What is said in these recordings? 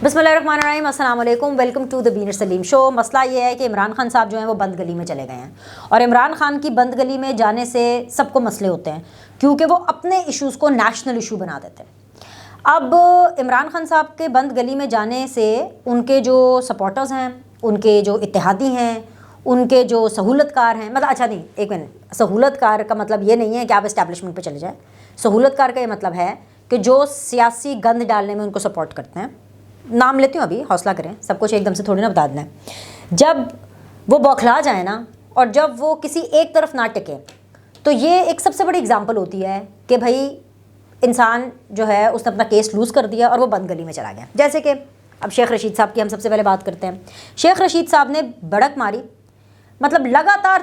बिस्मिल्लाहिर्रहमानिर्रहीम, अस्सलाम वालेकुम, वेलकम टू द बीनर सलीम शो। मसला ये है कि इमरान खान साहब जो हैं वो बंद गली में चले गए हैं और इमरान खान की बंद गली में जाने से सबको मसले होते हैं क्योंकि वो अपने इश्यूज़ को नेशनल इशू बना देते हैं। अब इमरान खान साहब के बंद गली में जाने से उनके जो सपोर्टर्स हैं, उनके जो इत्तेहादी हैं, उनके जो सहूलतकार हैं, मतलब अच्छा नहीं, एक मिनट, सहूलतकार का मतलब ये नहीं है कि आप इस्टेब्लिशमेंट पे चले जाएं। सहूलतकार का ये मतलब है कि जो सियासी गंद डालने में उनको सपोर्ट करते हैं। नाम लेती हूँ, अभी हौसला करें, सब कुछ एकदम से थोड़ी ना बता देना है। जब वो बौखला जाए ना और जब वो किसी एक तरफ ना टिके तो ये एक सबसे बड़ी एग्जांपल होती है कि भाई इंसान जो है उसने अपना केस लूज़ कर दिया और वो बंद गली में चला गया। जैसे कि अब शेख रशीद साहब की हम सबसे पहले बात करते हैं। शेख रशीद साहब ने भड़क मारी, मतलब लगातार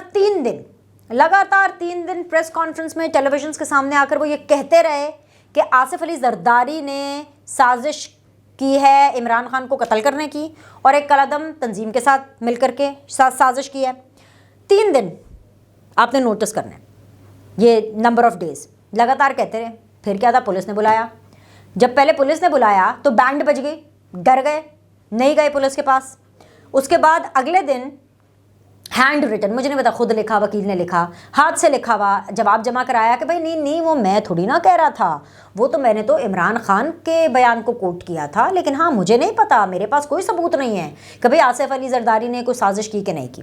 3 दिन प्रेस कॉन्फ्रेंस में टेलीविजन के सामने आकर वो ये कहते रहे कि आसिफ अली जरदारी ने साजिश की है इमरान खान को कत्ल करने की और एक कलादम तंजीम के साथ मिलकर के साजिश की है। 3 दिन आपने नोटिस करना है, ये नंबर ऑफ डेज लगातार कहते रहे। फिर क्या था, पुलिस ने बुलाया। जब पहले पुलिस ने बुलाया तो बैंड बज गई, डर गए, नहीं गए पुलिस के पास। उसके बाद अगले दिन हैंड रिटन, मुझे नहीं पता, खुद लिखा, वकील ने लिखा, हाथ से लिखा हुआ जवाब जमा कराया कि भाई नहीं वो मैं थोड़ी ना कह रहा था, वो तो मैंने तो इमरान खान के बयान को कोट किया था, लेकिन हाँ मुझे नहीं पता, मेरे पास कोई सबूत नहीं है कि भाई आसिफ अली जरदारी ने कोई साजिश की कि नहीं की।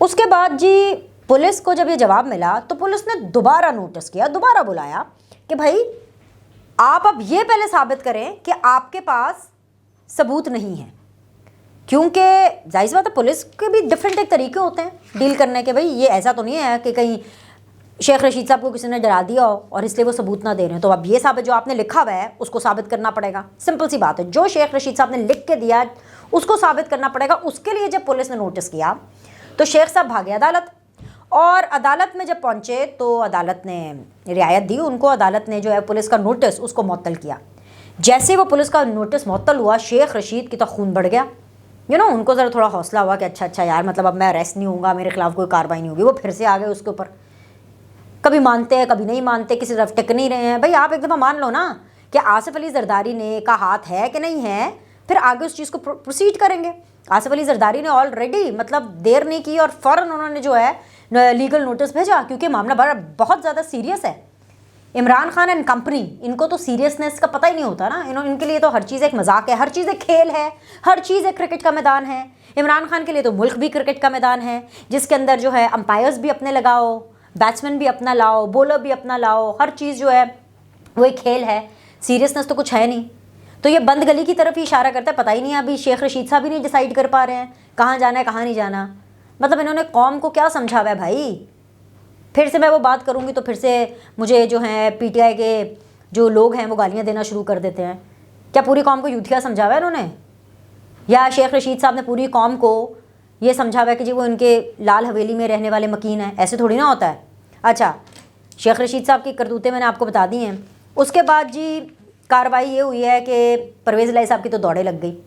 उसके बाद जी पुलिस को जब ये जवाब मिला तो पुलिस ने दोबारा नोटिस किया, दोबारा बुलाया कि भाई आप अब ये पहले साबित करें कि आपके पास सबूत नहीं है, क्योंकि जाहिर सी बात है पुलिस के भी डिफरेंट एक तरीके होते हैं डील करने के। भाई ये ऐसा तो नहीं है कि कहीं शेख रशीद साहब को किसी ने डरा दिया हो और इसलिए वो सबूत ना दे रहे हैं, तो अब ये साबित जो आपने लिखा हुआ है उसको साबित करना पड़ेगा। सिंपल सी बात है, जो शेख रशीद साहब ने लिख के दिया उसको साबित करना पड़ेगा। उसके लिए जब पुलिस ने नोटिस किया तो शेख साहब भागे अदालत, और अदालत में जब पहुँचे तो अदालत ने रियायत दी उनको। अदालत ने जो है पुलिस का नोटिस उसको मुअत्तल किया। जैसे वो पुलिस का नोटिस मुअत्तल हुआ, शेख रशीद की तो खून बढ़ गया। उनको ज़रा थोड़ा हौसला हुआ कि अच्छा यार, मतलब अब मैं अरेस्ट नहीं होऊंगा, मेरे खिलाफ कोई कार्रवाई नहीं होगी। वो फिर से आ गए उसके ऊपर, कभी मानते हैं कभी नहीं मानते, किसी तरफ टिक नहीं रहे हैं। भाई आप एक दफ़ा मान लो ना कि आसिफ अली जरदारी ने का हाथ है कि नहीं है, फिर आगे उस चीज़ को प्रोसीड करेंगे। आसिफ अली जरदारी ने ऑलरेडी मतलब देर नहीं की और फ़ौरन उन्होंने जो है लीगल नोटिस भेजा, क्योंकि मामला बहुत ज़्यादा सीरियस है। इमरान खान एंड कंपनी, इनको तो सीरियसनेस का पता ही नहीं होता ना। इनके लिए तो हर चीज़ एक मजाक है, हर चीज़ एक खेल है, हर चीज़ एक क्रिकेट का मैदान है। इमरान खान के लिए तो मुल्क भी क्रिकेट का मैदान है, जिसके अंदर जो है अंपायर्स भी अपने लगाओ, बैट्समैन भी अपना लाओ, बॉलर भी अपना लाओ, हर चीज़ जो है वो एक खेल है। सीरियसनेस तो कुछ है नहीं। तो ये बंद गली की तरफ ही इशारा करता है। पता ही नहीं अभी शेख रशीद साहब भी नहीं डिसाइड कर पा रहे हैं कहाँ जाना है कहाँ नहीं जाना। मतलब इन्होंने कौम को क्या समझा हुआ है भाई। फिर से मैं वो बात करूँगी तो फिर से मुझे जो है पीटीआई के जो लोग हैं वो गालियाँ देना शुरू कर देते हैं। क्या पूरी कौम को यूथिया समझा हुआ है इन्होंने, या शेख रशीद साहब ने पूरी कौम को ये समझा हुआ है कि जी वो इनके लाल हवेली में रहने वाले मकीन हैं? ऐसे थोड़ी ना होता है। अच्छा, शेख रशीद साहब की करतूतें मैंने आपको बता दी हैं। उसके बाद जी कार्रवाई ये हुई है कि परवेज़ इलाही साहब की तो दौड़े लग गई।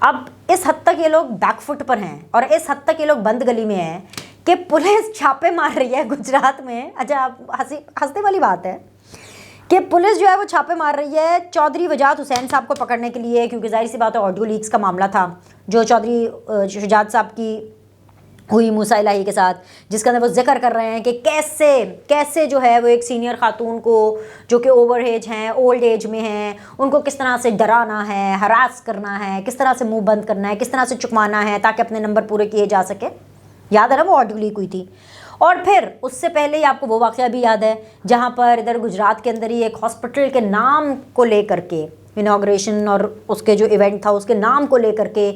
अब इस हद तक ये लोग बैकफुट पर हैं और इस हद तक ये लोग बंद गली में हैं कि पुलिस छापे मार रही है गुजरात में। अच्छा, हंसने वाली बात है कि पुलिस जो है वो छापे मार रही है चौधरी वजाहत हुसैन साहब को पकड़ने के लिए, क्योंकि जाहिर सी बात है ऑडियो लीक्स का मामला था जो चौधरी शुजात साहब की हुई मूसा इलाही के साथ, जिसके अंदर वो जिक्र कर रहे हैं कि कैसे जो है वो एक सीनियर खातून को जो कि ओवर एज हैं, ओल्ड एज में हैं, उनको किस तरह से डराना है, हरास करना है, किस तरह से मुंह बंद करना है, किस तरह से चुकवाना है ताकि अपने नंबर पूरे किए जा सके। याद है ना वो ऑडियो लीक हुई थी। और फिर उससे पहले ही आपको वो वाक़या भी याद है जहाँ पर इधर गुजरात के अंदर ही एक हॉस्पिटल के नाम को लेकर के इनाग्रेशन और उसके जो इवेंट था उसके नाम को लेकर के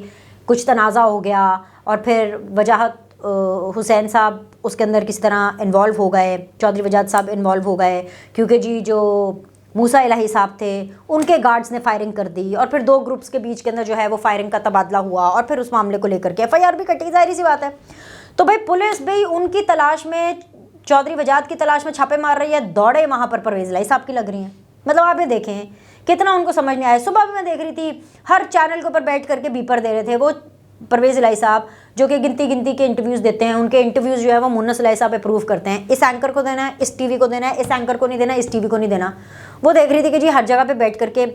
कुछ तनाज़ा हो गया, और फिर वजाहत हुसैन साहब उसके अंदर किस तरह इन्वॉल्व हो गए, चौधरी वजाहत साहब इन्वॉल्व हो गए, क्योंकि जी जो मूसा इलाही साहब थे उनके गार्ड्स ने फायरिंग कर दी और फिर 2 ग्रुप्स के बीच के अंदर जो है वो फायरिंग का तबादला हुआ और फिर उस मामले को लेकर के एफआईआर भी कटी। जाहिर सी बात है। तो भाई पुलिस भी उनकी तलाश में, चौधरी वजाहत की तलाश में छापे मार रही है, दौड़े वहाँ पर परवेज़ इलाही साहब की लग रही हैं। मतलब आप ये देखें कितना उनको समझ नहीं आया। सुबह भी मैं देख रही थी हर चैनल के ऊपर बैठ करके बीपर दे रहे थे वो परवेज़ इलाही साहब, जो कि गिनती के इंटरव्यूज़ देते हैं। उनके इंटरव्यूज़ जो है वो मुन्नस इलाही साहब अप्रूव करते हैं। इस एंकर को देना है, इस टीवी को देना है, इस एंकर को नहीं देना, इस टीवी को नहीं देना। वो देख रही थी कि जी हर जगह पे बैठ करके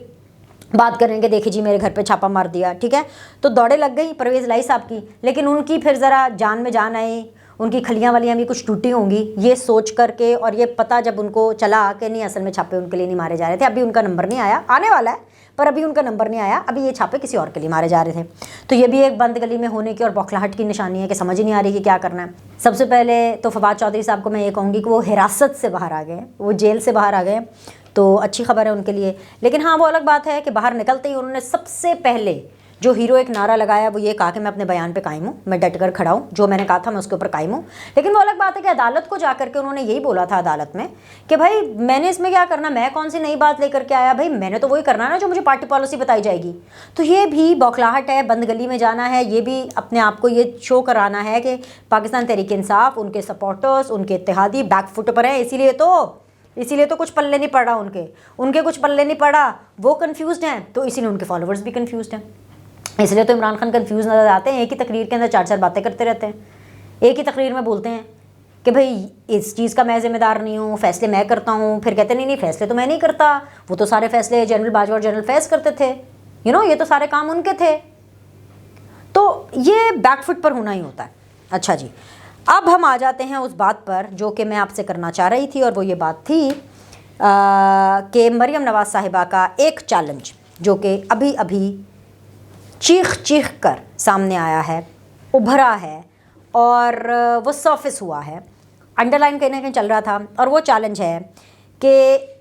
बात करेंगे, देखिए जी मेरे घर पे छापा मार दिया, ठीक है। तो दौड़े लग गई परवेज़ लाई साहब की, लेकिन उनकी फिर ज़रा जान में जान आई, उनकी खलियाँ वालियाँ भी कुछ टूटी होंगी ये सोच करके, और ये पता जब उनको चला कि नहीं असल में छापे उनके लिए नहीं मारे जा रहे थे, अभी उनका नंबर नहीं आया, आने वाला है पर अभी उनका नंबर नहीं आया, अभी ये छापे किसी और के लिए मारे जा रहे थे। तो ये भी एक बंद गली में होने की और बौखलाहट की निशानी है कि समझ ही नहीं आ रही कि क्या करना है। सबसे पहले तो फवाद चौधरी साहब को मैं ये कहूँगी कि वो हिरासत से बाहर आ गए, वो जेल से बाहर आ गए, तो अच्छी खबर है उनके लिए। लेकिन हाँ, वो अलग बात है कि बाहर निकलते ही उन्होंने सबसे पहले जो हीरो एक नारा लगाया वो ये कहा कि मैं अपने बयान पे कायम हूँ, मैं डट कर खड़ा हूँ, जो मैंने कहा था मैं उसके ऊपर कायम हूँ। लेकिन वो अलग बात है कि अदालत को जा करके उन्होंने यही बोला था अदालत में कि भाई मैंने इसमें क्या करना, मैं कौन सी नई बात लेकर के आया, भाई मैंने तो वही करना है ना जो मुझे पार्टी पॉलिसी बताई जाएगी। तो ये भी बौखलाहट है, बंद गली में जाना है, ये भी अपने आप को ये शो कराना है कि पाकिस्तान तहरीक इंसाफ, उनके सपोर्टर्स, उनके इत्तेहादी बैकफुट पर हैं। इसीलिए तो कुछ पल्ले नहीं पड़ा उनके कुछ पल्ले नहीं पड़ा, वो कंफ्यूज्ड हैं, तो इसीलिए उनके फॉलोअर्स भी कंफ्यूज्ड हैं। इसलिए तो इमरान खान कंफ्यूज नजर आते हैं, एक ही तकरीर के अंदर 4-4 बातें करते रहते हैं, एक ही तकरीर में बोलते हैं कि भाई इस चीज़ का मैं जिम्मेदार नहीं हूँ, फैसले मैं करता हूँ, फिर कहते नहीं फैसले तो मैं नहीं करता, वो तो सारे फैसले जनरल बाजवा और जनरल फैज़ करते थे, ये तो सारे काम उनके थे। तो ये बैकफुट पर होना ही होता है। अच्छा जी, अब हम आ जाते हैं उस बात पर जो कि मैं आपसे करना चाह रही थी, और वो ये बात थी कि मरियम नवाज़ साहिबा का एक चैलेंज जो कि अभी अभी चीख कर सामने आया है, उभरा है, और वो सरफेस हुआ है, अंडरलाइन कहीं ना कहीं चल रहा था, और वो चैलेंज है कि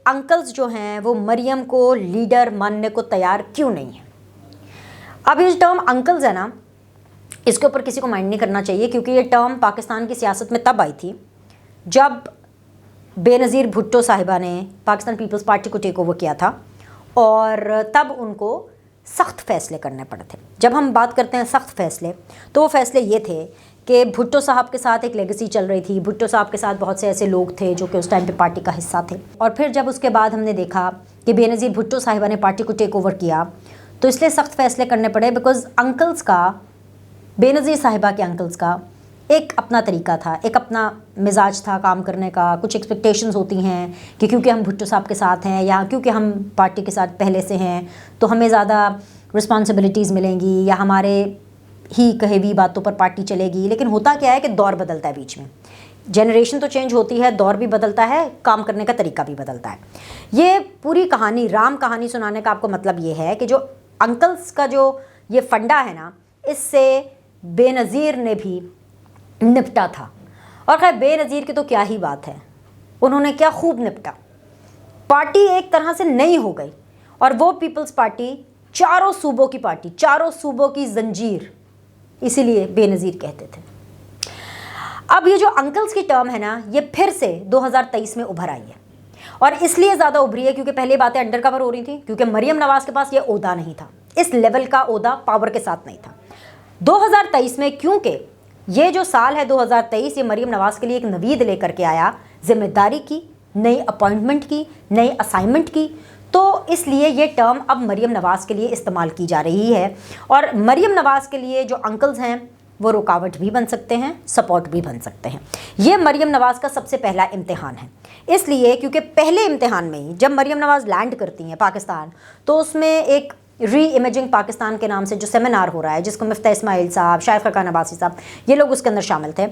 अंकल्स जो हैं वो मरियम को लीडर मानने को तैयार क्यों नहीं है। अब ये टर्म अंकल्स है ना, इसके ऊपर किसी को माइंड नहीं करना चाहिए, क्योंकि ये टर्म पाकिस्तान की सियासत में तब आई थी जब बेनज़ीर भुट्टो साहिबा ने पाकिस्तान पीपल्स पार्टी को टेक ओवर किया था, और तब उनको सख्त फ़ैसले करने पड़े थे। जब हम बात करते हैं सख्त फ़ैसले, तो वो फ़ैसले ये थे कि भुट्टो साहब के साथ एक लेगेसी चल रही थी, भुट्टो साहब के साथ बहुत से ऐसे लोग थे जो कि उस टाइम पे पार्टी का हिस्सा थे, और फिर जब उसके बाद हमने देखा कि बेनज़ीर भुट्टो साहिबा ने पार्टी को टेक ओवर किया, तो इसलिए सख्त फ़ैसले करने पड़े, बिकॉज़ अंकल्स का, बेनज़ीर साहिबा के अंकल्स का एक अपना तरीका था, एक अपना मिजाज था काम करने का, कुछ एक्सपेक्टेशंस होती हैं कि क्योंकि हम भुट्टो साहब के साथ हैं या क्योंकि हम पार्टी के साथ पहले से हैं तो हमें ज़्यादा रिस्पॉन्सिबिलिटीज़ मिलेंगी, या हमारे ही कहे हुई बातों पर पार्टी चलेगी। लेकिन होता क्या है कि दौर बदलता है, बीच में जनरेशन तो चेंज होती है, दौर भी बदलता है, काम करने का तरीका भी बदलता है। ये पूरी कहानी, राम कहानी सुनाने का आपको मतलब ये है कि जो अंकल्स का जो ये फंडा है ना, इससे बेनज़ीर ने भी निपटा था। और खैर बेनज़ीर की तो क्या ही बात है, उन्होंने क्या खूब निपटा। पार्टी एक तरह से नई हो गई, और वो पीपल्स पार्टी चारों सूबों की पार्टी, चारों सूबों की जंजीर, इसीलिए बेनज़ीर कहते थे। अब ये जो अंकल्स की टर्म है ना, ये फिर से 2023 में उभर आई है, और इसलिए ज़्यादा उभरी है क्योंकि पहले बातें अंडर कवर हो रही थी, क्योंकि मरियम नवाज़ के पास ये ओहदा नहीं था, इस लेवल का ओहदा पावर के साथ नहीं था 2023 में। क्योंकि ये जो साल है 2023, ये मरियम नवाज़ के लिए एक नवीद लेकर के आया, जिम्मेदारी की, नई अपॉइंटमेंट की, नई असाइनमेंट की, तो इसलिए ये टर्म अब मरियम नवाज़ के लिए इस्तेमाल की जा रही है। और मरियम नवाज़ के लिए जो अंकल्स हैं वो रुकावट भी बन सकते हैं, सपोर्ट भी बन सकते हैं। ये मरियम नवाज़ का सबसे पहला इम्तिहान है, इसलिए क्योंकि पहले इम्तिहान में ही जब मरियम नवाज़ लैंड करती हैं पाकिस्तान, तो उसमें एक री इमेजिंग पाकिस्तान के नाम से जो सेमिनार हो रहा है, जिसको मिफ्ता इस्माइल साहब, शाहिद खाकान अब्बासी साहब, ये लोग उसके अंदर शामिल थे,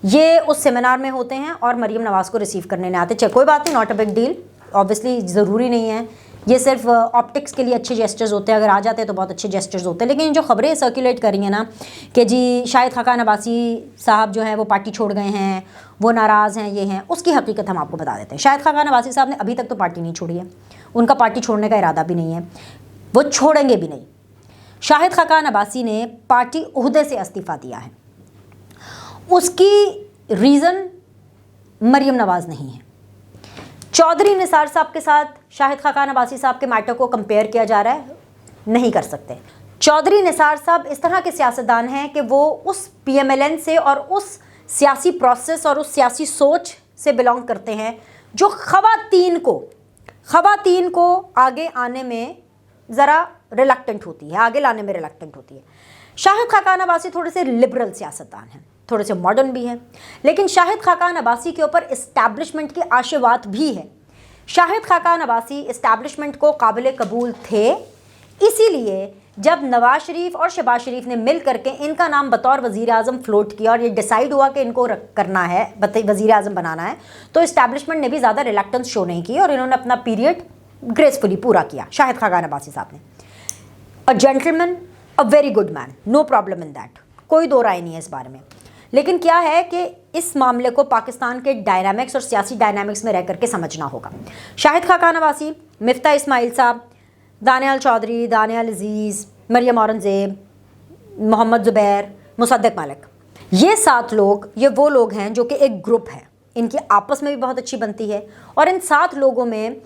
ये उस सेमिनार में होते हैं और मरियम नवाज़ को रिसीव करने नहीं आते। चलो कोई बात नहीं, not a big deal, obviously ज़रूरी नहीं है, ये सिर्फ ऑप्टिक्स के लिए अच्छे जेस्चर्स होते हैं, अगर आ जाते हैं तो बहुत अच्छे जेस्चर्स होते हैं। लेकिन जो खबरें सर्कुलेट करी हैं ना कि जी शाहिद खाकान अब्बासी साहब जो हैं वो पार्टी छोड़ गए हैं, वो नाराज़ हैं, ये हैं, उसकी हकीकत हम आपको बता देते हैं। शाहिद खाकान अब्बासी साहब ने अभी तक तो पार्टी नहीं छोड़ी है, उनका पार्टी छोड़ने का इरादा भी नहीं है, वो छोड़ेंगे भी नहीं। शाहिद खाकान अब्बासी ने पार्टी ओहदे से इस्तीफ़ा दिया है, उसकी रीज़न मरियम नवाज़ नहीं है। चौधरी निसार साहब के साथ शाहिद खाकान अब्बासी साहब के मैटर को कंपेयर किया जा रहा है, नहीं कर सकते। चौधरी निसार साहब इस तरह के सियासतदान हैं कि वो उस PMLN से और उस सियासी प्रोसेस और उस सियासी सोच से बिलोंग करते हैं जो ख़वातीन को आगे आने में ज़रा रिलक्टेंट होती है, आगे लाने में रिलक्टेंट होती है। शाहिद खाकान अब्बासी थोड़े से लिबरल सियासतदान हैं, थोड़े से मॉडर्न भी हैं, लेकिन शाहिद खाकान अब्बासी के ऊपर इस्टेब्लिशमेंट की आशीर्वाद भी है। शाहिद खाकान अब्बासी इस्टेब्लिशमेंट को काबिल कबूल थे, इसीलिए जब नवाज शरीफ और शहबाज शरीफ ने मिल करके इनका नाम बतौर वज़ीर आज़म फ्लोट किया और ये डिसाइड हुआ कि इनको करना है, वज़ीर आज़म बनाना है, तो इस्टेब्लिशमेंट ने भी ज़्यादा रिलक्टेंस शो नहीं की और इन्होंने अपना पीरियड ग्रेसफुली पूरा किया। शाहिद खाकान अब्बासी साहब ने, a gentleman, a very good man, no problem in that, कोई दो राय नहीं है इस बारे में। लेकिन क्या है कि इस मामले को पाकिस्तान के डायनामिक्स और सियासी डायनामिक्स में रह करके समझना होगा। शाहिद खाकान अब्बासी, मिफ्ता इस्माइल साहब, दानियाल चौधरी, दानियाल अजीज़, मरियम औरंगज़ेब, मोहम्मद ज़ुबैर, मुसद्दक मलिक, ये 7 लोग, ये वो लोग हैं जो कि एक ग्रुप है, इनकी आपस में भी बहुत अच्छी बनती है। और इन 7 लोगों में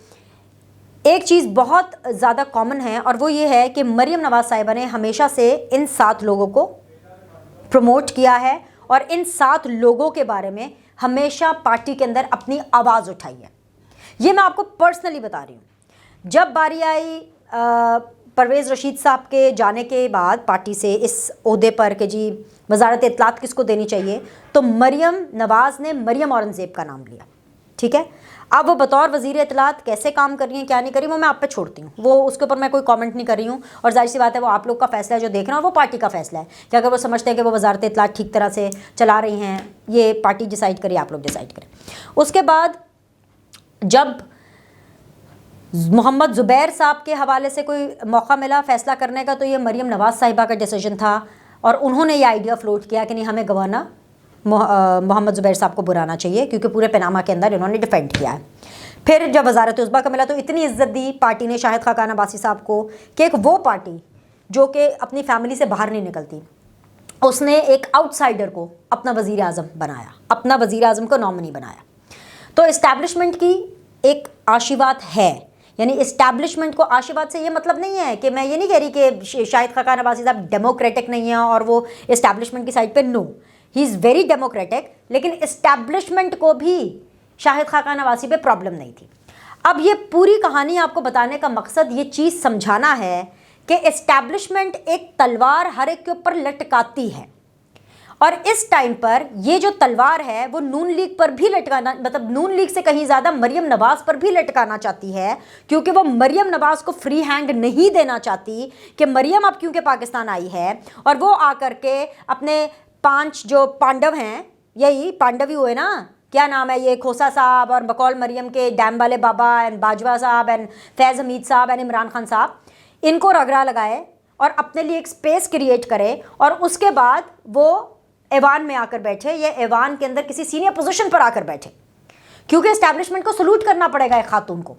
एक चीज़ बहुत ज़्यादा कॉमन है और वो ये है कि मरियम नवाज़ साहिबा ने हमेशा से इन 7 लोगों को प्रमोट किया है और इन 7 लोगों के बारे में हमेशा पार्टी के अंदर अपनी आवाज़ उठाई है। ये मैं आपको पर्सनली बता रही हूँ। जब बारी आई परवेज़ रशीद साहब के जाने के बाद पार्टी से इस ओहदे पर कि जी वजारत इत्तलात किसको देनी चाहिए, तो मरियम नवाज़ ने मरियम औरंगज़ेब का नाम लिया। ठीक है, अब वो बतौर वज़ीर इत्तलात कैसे काम कर रही हैं, क्या नहीं कर रही, वो मैं आप पे छोड़ती हूँ, वो उसके ऊपर मैं कोई कमेंट नहीं कर रही हूँ। और जाहिर सी बात है वो आप लोग का फैसला है जो देख रहे हैं, और वो पार्टी का फैसला है कि अगर वो समझते हैं कि वो वजारत इत्तलात ठीक तरह से चला रही हैं, ये पार्टी डिसाइड करे, आप लोग डिसाइड करें। उसके बाद जब मोहम्मद ज़ुबैर साहब के हवाले से कोई मौका मिला फ़ैसला करने का, तो ये मरियम नवाज़ साहिबा का डिसीजन था और उन्होंने ये आइडिया फ्लोट किया कि नहीं, हमें गवर्नर मोहम्मद ज़ुबैर साहब को बुलाना चाहिए क्योंकि पूरे पनामा के अंदर इन्होंने डिफेंड किया है। फिर जब वजारत उज़्मा का मिला तो इतनी इज्जत दी पार्टी ने शाहिद खाकान अब्बासी साहब को कि एक वो पार्टी जो कि अपनी फैमिली से बाहर नहीं निकलती, उसने एक आउटसाइडर को अपना वज़ीर आज़म बनाया, अपना वज़ीर आज़म को नॉमिनी बनाया। तो इस्टेब्लिशमेंट की एक आशीर्वाद है, यानी इस्टेब्लिशमेंट को आशीर्वाद से ये मतलब नहीं है कि मैं ये नहीं कह रही कि शाहिद खाकान अब्बासी साहब डेमोक्रेटिक नहीं है और वो इस्टेब्लिशमेंट की साइड पे, no, he is very democratic, लेकिन इस्टेब्लिशमेंट को भी शाहिद खाकान अब्बासी पे प्रॉब्लम नहीं थी। अब ये पूरी कहानी आपको बताने का मकसद ये चीज़ समझाना है कि इस्टेब्लिशमेंट एक तलवार हर एक के ऊपर लटकाती है और इस टाइम पर ये जो तलवार है वो नून लीग पर भी लटकाना, मतलब नून लीग से कहीं ज़्यादा मरियम नवाज़ पर भी लटकाना चाहती है, क्योंकि वो मरियम नवाज़ को फ्री हैंड नहीं देना चाहती कि मरियम अब क्योंकि पाकिस्तान आई है और वो आकर के अपने 5 जो पांडव हैं, यही पांडव ही हुए ना, क्या नाम है ये, खोसा साहब और बकौल मरियम के डैम वाले बाबा एंड बाजवा साहब एंड फैज़ हमीद साहब एंड इमरान खान साहब, इनको रगड़ा लगाए और अपने लिए एक स्पेस क्रिएट करे और उसके बाद वो ऐवान में आकर बैठे या ऐवान के अंदर किसी सीनियर पोजीशन पर आकर बैठे, क्योंकि एस्टैब्लिशमेंट को सलूट करना पड़ेगा एक खातून को,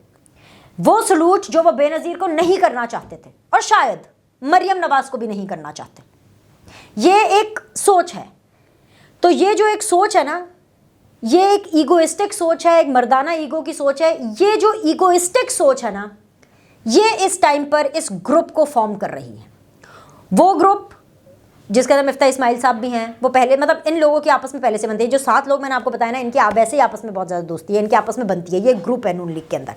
वो सलूट जो वो बेनज़ीर को नहीं करना चाहते थे और शायद मरियम नवाज़ को भी नहीं करना चाहते। ये एक सोच है। तो ये जो एक सोच है ना, ये एक ईगोइस्टिक सोच है, एक मर्दाना ईगो की सोच है। ये जो ईगोइस्टिक सोच है ना, ये इस टाइम पर इस ग्रुप को फॉर्म कर रही है। वो ग्रुप जिसके अंदर मिफ्ता इस्माइल साहब भी हैं, वो पहले, मतलब इन लोगों की आपस में पहले से बनती है। जो 7 लोग मैंने आपको बताया ना, इनकी वैसे ही आपस में बहुत ज़्यादा दोस्ती है, इनकी आपस में बनती है, ये ग्रुप है नून लीग के अंदर।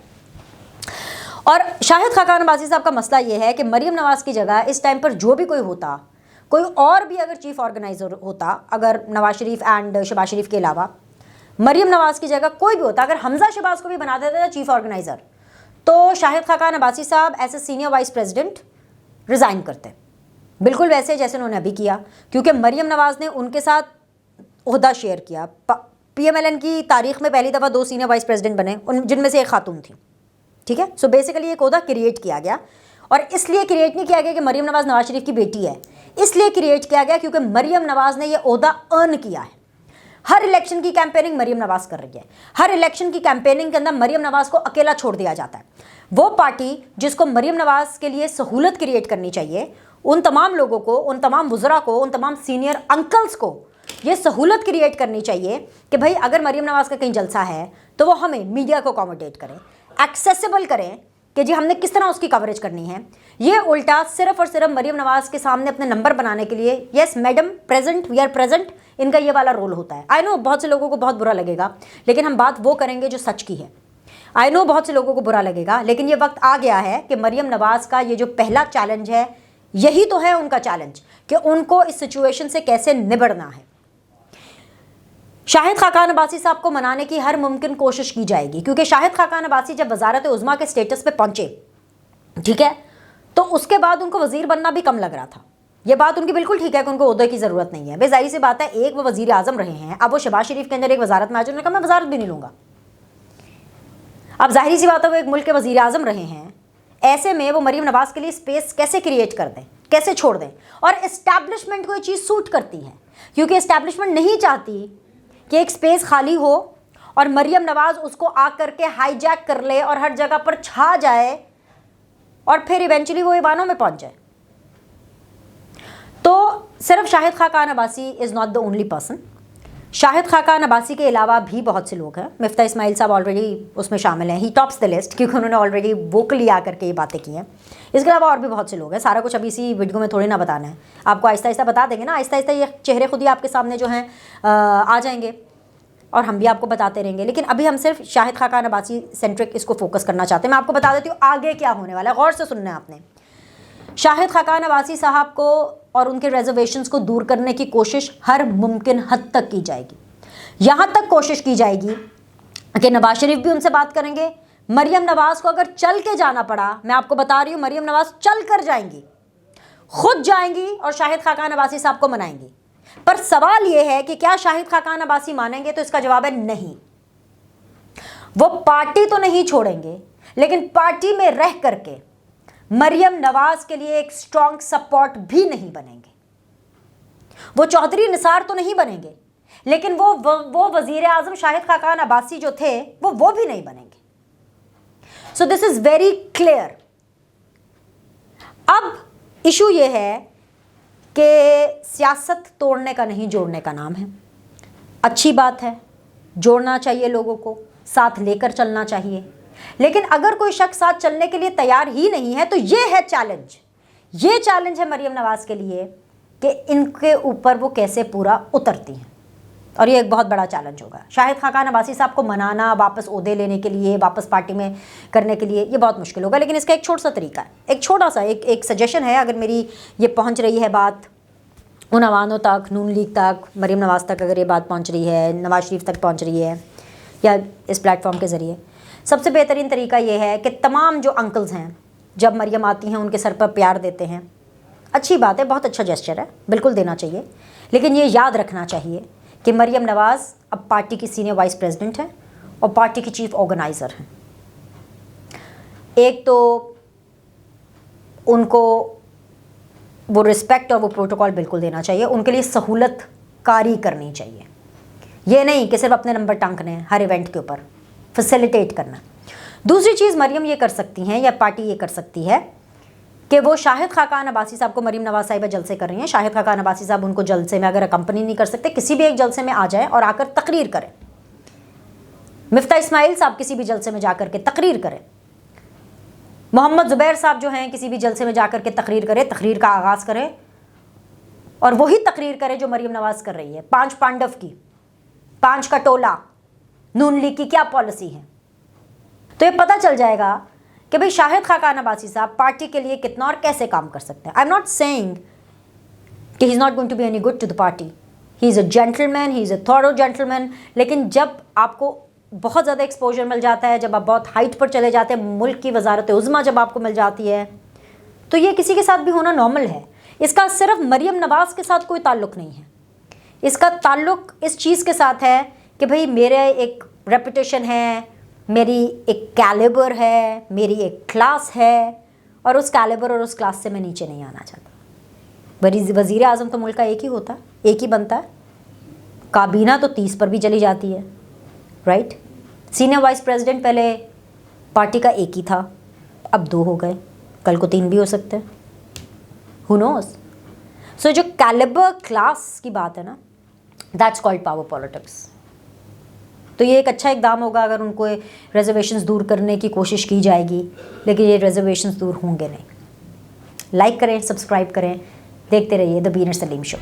और शाहिद खाकान अब्बासी साहब का मसला ये है कि मरियम नवाज़ की जगह इस टाइम पर जो भी कोई होता, कोई और भी अगर चीफ़ ऑर्गेनाइज़र होता, अगर नवाज शरीफ एंड शहबाज शरीफ के अलावा मरियम नवाज़ की जगह कोई भी होता, अगर हमजा शहबाज को भी बना देता था चीफ़ ऑर्गेनाइज़र, तो शाहिद खाकान अब्बासी साहब as a senior vice president resign करते, बिल्कुल वैसे जैसे उन्होंने अभी किया, क्योंकि मरियम नवाज़ ने उनके साथ ओहदा शेयर किया। PMLN की तारीख़ में पहली दफ़ा 2 सीनियर वाइस प्रेसिडेंट बने, उन जिनमें से एक खातून थी। ठीक है, सो बेसिकली एक ओहदा क्रिएट किया गया और इसलिए क्रिएट नहीं किया गया कि मरियम नवाज़ नवाज शरीफ की बेटी है, इसलिए क्रिएट किया गया क्योंकि मरियम नवाज़ ने यह ओहदा अर्न किया है। हर इलेक्शन की कैंपेनिंग मरियम नवाज़ कर रही है, हर इलेक्शन की कैंपेनिंग के अंदर मरियम नवाज़ को अकेला छोड़ दिया जाता है। वो पार्टी जिसको मरियम नवाज़ के लिए सहूलत क्रिएट करनी चाहिए, उन तमाम लोगों को, उन तमाम वुज़रा को, उन तमाम सीनियर अंकल्स को ये सहूलत क्रिएट करनी चाहिए कि भाई अगर मरियम नवाज़ का कहीं जलसा है तो वो हमें मीडिया को अकोमोडेट करें, एक्सेसिबल करें कि जी हमने किस तरह उसकी कवरेज करनी है। ये उल्टा सिर्फ और सिर्फ मरियम नवाज़ के सामने अपने नंबर बनाने के लिए, yes madam present, we are present, इनका ये वाला रोल होता है। आई नो बहुत से लोगों को बहुत बुरा लगेगा, लेकिन हम बात वो करेंगे जो सच की है। आई नो बहुत से लोगों को बुरा लगेगा, लेकिन ये वक्त आ गया है कि मरियम नवाज़ का ये जो पहला चैलेंज है, यही तो है उनका चैलेंज कि उनको इस सिचुएशन से कैसे निबड़ना है। शाहिद खाकान अब्बासी साहब को मनाने की हर मुमकिन कोशिश की जाएगी, क्योंकि शाहिद खाकान अब्बासी जब वजारत उज़्मा के स्टेटस पे पहुंचे, ठीक है, तो उसके बाद उनको वजीर बनना भी कम लग रहा था। ये बात उनकी बिल्कुल ठीक है कि उनको ओहदे की ज़रूरत नहीं है। बेजाहिर सी बात है, एक वो वजीर आज़म रहे हैं, अब वो शहबाज शरीफ के अंदर एक वजारत में आ जाए, उन्होंने कहा मैं वजारत भी नहीं लूँगा। अब जाहिर सी बात है वो एक मुल्क के वजीर आज़म रहे हैं, ऐसे में वो मरीम नवाज़ के लिए स्पेस कैसे क्रिएट कर दें, कैसे छोड़ दें। और इस्टेब्लिशमेंट को ये चीज़ सूट करती है, क्योंकि इस्टेब्लिशमेंट नहीं चाहती कि एक स्पेस खाली हो और मरीम नवाज़ उसको आ करके हाईजैक कर ले और हर जगह पर छा जाए और फिर इवेंचुअली वो ईवानों में पहुंच जाए। तो सिर्फ Shahid Khaqan Abbasi is not the only person. Shahid Khaqan Abbasi के अलावा भी बहुत से लोग हैं। मिफ्ता इस्माइल साहब ऑलरेडी उसमें शामिल हैं, ही टॉप्स द लिस्ट, क्योंकि उन्होंने ऑलरेडी वोकली आकर के ये बातें की हैं। इसके अलावा और भी बहुत से लोग हैं, सारा कुछ अभी इसी वीडियो में थोड़ी ना बताना है, आपको आहिस्ता आहिस्ता बता देंगे ना। आहिस्ता आहिस्ता ये चेहरे खुद ही आपके सामने जो हैं आ जाएंगे और हम भी आपको बताते रहेंगे। लेकिन अभी हम सिर्फ शाहिद खाकान अब्बासी सेंट्रिक इसको फोकस करना चाहते हैं। मैं आपको बता देती हूँ आगे क्या होने वाला है, गौर से सुनना है आपने। शाहिद खाकान अब्बासी साहब को और उनके रिजर्वेशंस को दूर करने की कोशिश हर मुमकिन हद तक की जाएगी। यहाँ तक कोशिश की जाएगी कि नवाज शरीफ भी उनसे बात करेंगे। मरीम नवाज़ को अगर चल के जाना पड़ा, मैं आपको बता रही हूँ, मरीम नवाज़ चल कर जाएंगी, खुद जाएंगी और शाहिद खाकान अब्बासी साहब को मनाएंगी। पर सवाल यह है कि क्या शाहिद खाकान अब्बासी मानेंगे? तो इसका जवाब है नहीं। वो पार्टी तो नहीं छोड़ेंगे, लेकिन पार्टी में रह करके मरीम नवाज के लिए एक स्ट्रॉन्ग सपोर्ट भी नहीं बनेंगे। वो चौधरी निसार तो नहीं बनेंगे, लेकिन वो वजीर आजम शाहिद खाकान अब्बासी जो थे वो भी नहीं बनेंगे। So this is very clear. अब इशू ये है कि सियासत तोड़ने का नहीं, जोड़ने का नाम है। अच्छी बात है, जोड़ना चाहिए, लोगों को साथ लेकर चलना चाहिए। लेकिन अगर कोई शख्स साथ चलने के लिए तैयार ही नहीं है, तो ये है चैलेंज। ये चैलेंज है मरीम नवाज के लिए कि इनके ऊपर वो कैसे पूरा उतरती हैं, और ये एक बहुत बड़ा चैलेंज होगा। शाहिद खाकान अब्बासी साहब को मनाना, वापस ओहदे लेने के लिए, वापस पार्टी में करने के लिए, ये बहुत मुश्किल होगा। लेकिन इसका एक छोटा सा तरीका है, एक छोटा सा एक सजेशन है। अगर मेरी ये पहुंच रही है बात उन अवानों तक, नून लीग तक, मरीम नवाज़ तक अगर ये बात पहुंच रही है, नवाज शरीफ तक पहुंच रही है, या इस प्लेटफॉर्म के ज़रिए, सबसे बेहतरीन तरीका ये है कि तमाम जो अंकल्स हैं, जब मरीम आती हैं उनके सर पर प्यार देते हैं। अच्छी बात है, बहुत अच्छा जेस्चर है, बिल्कुल देना चाहिए। लेकिन ये याद रखना चाहिए कि मरीम नवाज़ अब पार्टी की सीनियर वाइस प्रेसिडेंट है और पार्टी की चीफ ऑर्गेनाइज़र हैं। एक तो उनको वो रिस्पेक्ट और वो प्रोटोकॉल बिल्कुल देना चाहिए, उनके लिए सहूलत कारी करनी चाहिए। ये नहीं कि सिर्फ अपने नंबर टांकने हैं हर इवेंट के ऊपर, फैसिलिटेट करना। दूसरी चीज़ मरीम ये कर सकती हैं, या पार्टी ये कर सकती है कि वो शाहिद खाकान अब्बासी साहब को, मरीम नवाज़ साहिबा जलसे कर रही हैं, शाहिद खाकान अब्बासी साहब उनको जलसे में अगर अकम्पनी नहीं कर सकते, किसी भी एक जलसे में आ जाए और आकर तकरीर करें। मिफ्ता इस्माइल साहब किसी भी जलसे में जाकर के तकरीर करें। मोहम्मद ज़ुबैर साहब जो हैं किसी भी जलसे में जाकर के तकरीर करें, तकरीर का आगाज़ करें और वही तकरीर करें जो मरीम नवाज़ कर रही है। 5 पांडव की, 5 का टोला, नून लीग की क्या पॉलिसी है, तो ये पता चल जाएगा कि भाई शाहिद खाकान अब्बासी साहब पार्टी के लिए कितना और कैसे काम कर सकते हैं। आई एम नॉट सेइंग कि he is not going to be any good to the party, he is a gentleman, he is a thorough gentleman. लेकिन जब आपको बहुत ज़्यादा एक्सपोजर मिल जाता है, जब आप बहुत हाइट पर चले जाते हैं, मुल्क की वजारत उज़्मा जब आपको मिल जाती है, तो ये किसी के साथ भी होना नॉर्मल है। इसका सिर्फ मरीम नवाज़ के साथ कोई ताल्लुक़ नहीं है, इसका ताल्लुक़ इस चीज़ के साथ है कि भाई मेरे एक रेपुटेशन है, मेरी एक कैलिबर है, मेरी एक क्लास है, और उस कैलिबर और उस क्लास से मैं नीचे नहीं आना चाहता। वज़ीर आज़म तो मुल्क का एक ही होता है, एक ही बनता है। काबीना तो 30 पर भी चली जाती है, राइट। सीनियर वाइस प्रेसिडेंट पहले पार्टी का एक ही था, अब 2 हो गए, कल को 3 भी हो सकते हैं, हु नोज़। सो जो कैलिबर क्लास की बात है ना, दैट्स कॉल्ड पावर पॉलिटिक्स। तो ये एक अच्छा इकदाम होगा अगर उनको रिजर्वेशंस दूर करने की कोशिश की जाएगी, लेकिन ये रिजर्वेशंस दूर होंगे नहीं। लाइक करें, सब्सक्राइब करें, देखते रहिए द बीनर सलीम शो।